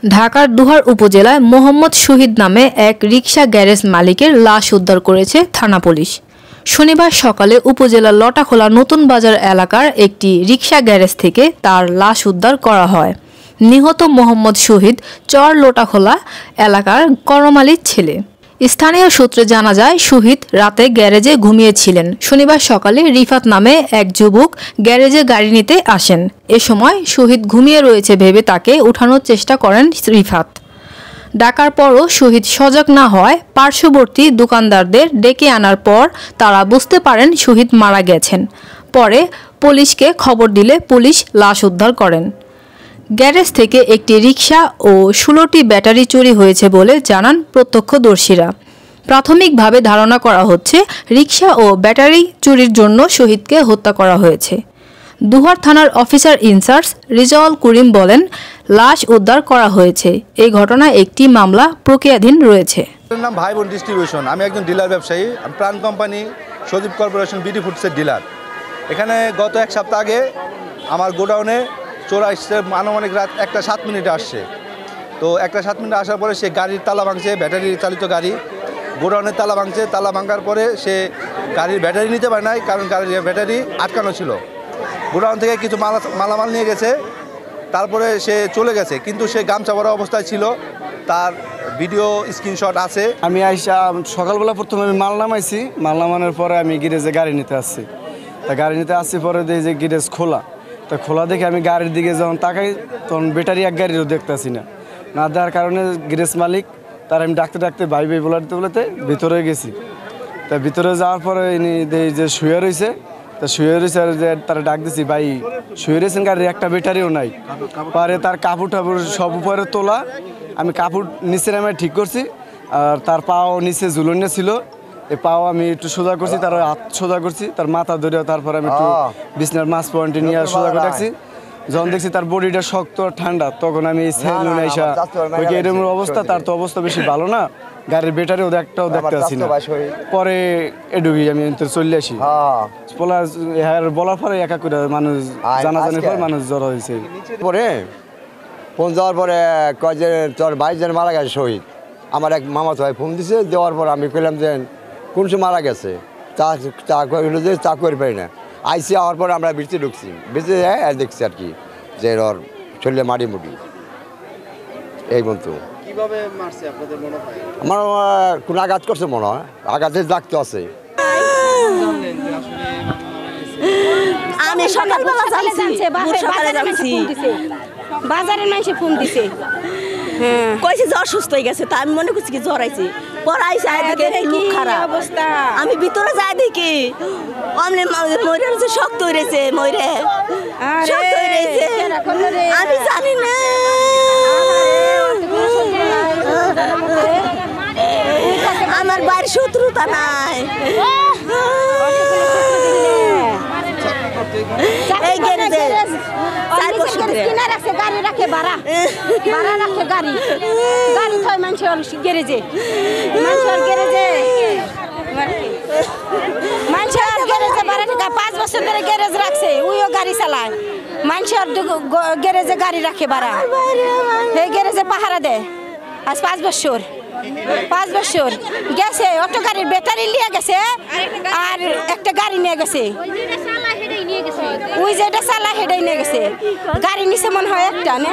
ঢাকার দুহার উপজেলায় মোহাম্মদ শহীদ নামে এক রিকশা গ্যারেজ মালিকের লাশ উদ্ধার করেছে থানা পুলিশ। শনিবার সকালে উপজেলার লটাখোলা নতুন বাজার এলাকার একটি রিকশা গ্যারেজ থেকে তার লাশ উদ্ধার করা হয়। নিহত মোহাম্মদ শহীদ চর লটাখোলা এলাকার করমালির ছেলে। স্থানীয় সূত্রে জানা যায়, শহীদ রাতে গ্যারেজে ঘুমিয়েছিলেন। শনিবার সকালে রিফাত নামে এক যুবক গ্যারেজে গাড়ি নিতে আসেন। এ সময় শহীদ ঘুমিয়ে রয়েছে ভেবে তাকে উঠানোর চেষ্টা করেন রিফাত। ডাকার পরও শহীদ সজাগ না হওয়ায় পার্শ্ববর্তী দোকানদারদের ডেকে আনার পর তারা বুঝতে পারেন শহীদ মারা গেছেন। পরে পুলিশকে খবর দিলে পুলিশ লাশ উদ্ধার করেন। গ্যারেজ থেকে একটি রিকশা ও 16টি ব্যাটারি চুরি হয়েছে বলে জানান প্রত্যক্ষদর্শীরা। প্রাথমিকভাবে ধারণা করা হচ্ছে রিকশা ও ব্যাটারি চুরির জন্য শহীদকে হত্যা করা হয়েছে। দুহার থানার অফিসার ইনচার্জ রেজাউল করিম বলেন, লাশ উদ্ধার করা হয়েছে। এই ঘটনায় একটি মামলা প্রক্রিয়াধীন রয়েছে। নাম ভাই বোন ডিস্ট্রিবিউশন। আমি একজন ডিলার ব্যবসায়ী। আমি প্রাণ কোম্পানি সজীব কর্পোরেশন বিডি ফুডসের ডিলার। এখানে গত এক সপ্তাহ আগে আমার গোডাউনে চোর আসছে, আনুমানিক রাত 1টা 7 মিনিটে আসছে। তো 1টা 7 মিনিটে আসার পরে সে গাড়ির তালা ভাঙছে, ব্যাটারি চালিত গাড়ি, গোডাউনের তালা ভাঙছে। তালা ভাঙার পরে সে গাড়ির ব্যাটারি নিতে পারে নাই, কারণ গাড়ির ব্যাটারি আটকানো ছিল। গোডাউন থেকে কিছু মালামাল নিয়ে গেছে, তারপরে সে চলে গেছে, কিন্তু সে গামছা ভরা অবস্থায় ছিল। তার ভিডিও স্ক্রিনশট আছে। আমি আইসা সকালবেলা প্রথমে আমি মাল নামাইছি, মাল নামানোর পরে আমি গ্যারেজে গাড়ি নিতে আসছি। তা গাড়ি নিতে আসছি পরে দেখি যে গ্যারেজ খোলা। তা খোলা দেখে আমি গাড়ির দিকে যখন তাকাই তখন ব্যাটারি এক গাড়িরও দেখতেছি না দেওয়ার কারণে গ্যারেজ মালিক তার আমি ডাকতে ডাকতে ভাই বলাতে ভিতরে গেছি। তা ভিতরে যাওয়ার পরে দেখি যে শুয়ে রয়েছে। তা শুয়ে রয়েছে যে তারা ডাক দিছি, ভাই শুয়ে রয়েছেন, গাড়ির একটা ব্যাটারিও নাই। পরে তার কাপড় টাপড় সব উপরে তোলা, আমি কাপড় নিচে নামে ঠিক করছি। আর তার পাও নিচে ঝুলনে ছিল, এই পাও আমি একটু সোজা করছি, তার হাত সোজা করছি, তার মাথা ধরে তারপরে আমি একটু বিছনার মাছ পয়েন্টে নিয়ে সোজা করে রাখছি। যখন দেখছি তার বডিটা শক্ত ঠান্ডা, তখন আমি সেলুনে আইসা এরকম অবস্থা, তার তো অবস্থা বেশি ভালো না, গাড়ির ব্যাটারিও একটাও দেখতে আসি না। পরে এডুবি আমি চলে আসি। বলার পরে একা করে মানুষ জানাজানির পর মানুষ জড়ো হয়েছে। পরে ফোন যাওয়ার পরে কয় যে তোর ভাইজন মারা গেছে শহীদ। আমার এক মামাতো ভাই ফোন দিছে, দেওয়ার পর আমি কইলাম যে কোন সময় মারা গেছে, চা যে চা করে পারি না। আইসি হওয়ার পর আমরা বেঁচে ঢুকছি, বেঁচে দেখছি আর কি যে ওর শরীরে মাটি মুটি এই বন্ধু। কিভাবে মারছে আপনাদের মনে হয়? আমার কোন আঘাত করছে মনে হয়, আঘাতের দাগ তো আছে। আমি সকালবেলা জানছি, বাজারের মানুষে ফোন দিছে, কইছে জ্বর সুস্থ হয়ে গেছে। তা আমি মনে করছি কি জ্বর আইছে, পরে আইসে খুব খারাপ অবস্থা। আমি ভিতরে যাই দেখি অমনে মরে শক্ত হয়েছে, মরে শক্ত হয়েছে, আমি জানি না। আমার বাড়ির শত্রুতা নাই। এই গ্যারেজে কিনা রাখছে, গাড়ি রাখে ভাড়া রাখে, গাড়ি থয় মানুষের গ্যারেজে, মানুষের গ্যারেজে ভাড়া টাকা 5 বছর ধরে গ্যারেজ রাখছে, ওইও গাড়ি চালায়। মানুষের গ্যারেজে গাড়ি রাখে ভাড়া, এই গ্যারেজে পাহারা দেয়। আজ 5 বছর গেছে, অটো গাড়ির ব্যাটারি নিয়ে গেছে আর একটা গাড়ি নিয়ে গেছে, ওই যেটা চালা হেডাই নিয়ে গেছে। গাড়ি নিচে মনে হয় একটা না।